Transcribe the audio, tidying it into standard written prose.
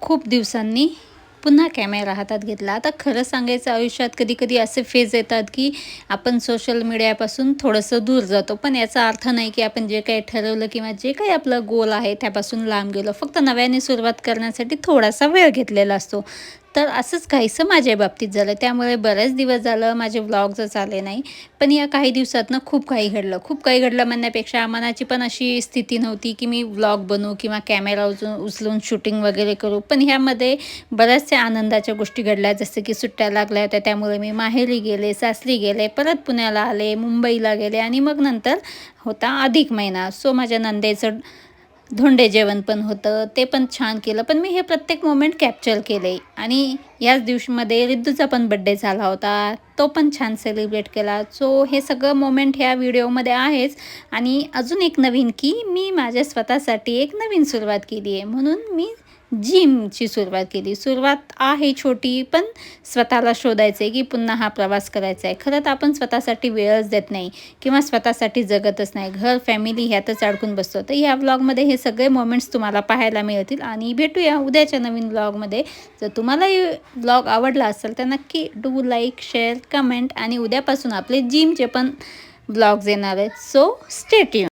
खूप दिवसांनी पुन्हा कॅमेरा हातात घेतला. आता खरं सांगायचं आयुष्यात कधी-कधी असे फेज येतात, की आपण सोशल मीडियापासून थोडंसं दूर जातो. पण याचा अर्थ नाही, की आपण जे काही ठरवलं किंवा जे काही आपलं गोल आहे त्यापासून लांब गेलो. फक्त नव्याने सुरुवात करण्यासाठी थोडासा वेळ घेतलेला असतो. तर असंच काहीसं माझ्या बाबतीत झालं. त्यामुळे बरेच दिवस झालं माझे व्लॉग्सच आले नाही. पण या काही दिवसात खूप काही घडलं. खूप काही घडलं म्हणण्यापेक्षा मनाची पण अशी स्थिती नव्हती, की मी व्लॉग बनवू किंवा कॅमेरा उचलून शूटिंग वगैरे करू. पण ह्यामध्ये बऱ्याचशा आनंदाच्या गोष्टी घडल्या. जसं की सुट्ट्या लागल्या होत्या त्यामुळे मी माहेरी गेले, सासरी गेले, परत पुण्याला आले, मुंबईला गेले आणि मग नंतर होता अधिक महिना. सो माझ्या नंदेचं धोंडे जेवण पण होतं, ते पण छान केलं. पण मी हे प्रत्येक मोमेंट कॅप्चर केले आणि याच दिवशीमध्ये रिद्धूचा पण बड्डे झाला होता. तो पण छान सेलिब्रेट केला. सो हे सगळं मोमेंट ह्या व्हिडिओमध्ये आहेच. आणि अजून एक नवीन, की मी माझ्या स्वतःसाठी एक नवीन सुरुवात केली आहे. म्हणून मी जिमची सुरुवात केली. सुरुवात आहे छोटी, पण स्वतःला शोधायचं आहे, की पुन्हा हा प्रवास करायचा आहे. खरं तर आपण स्वतःसाठी वेळच देत नाही किंवा स्वतःसाठी जगतच नाही. घर, फॅमिली ह्यातच अडकून बसतो. तर ह्या व्लॉगमध्ये हे सगळे मोमेंट्स तुम्हाला पाहायला मिळतील आणि भेटूया उद्याच्या नवीन व्लॉगमध्ये. जर तुम्हालाही व्लॉग आवडला असेल तर नक्की डू लाईक, शेअर, कमेंट आणि उद्यापासून आपले जिमचे पण व्लॉग्स येणार आहेत. So stay tune.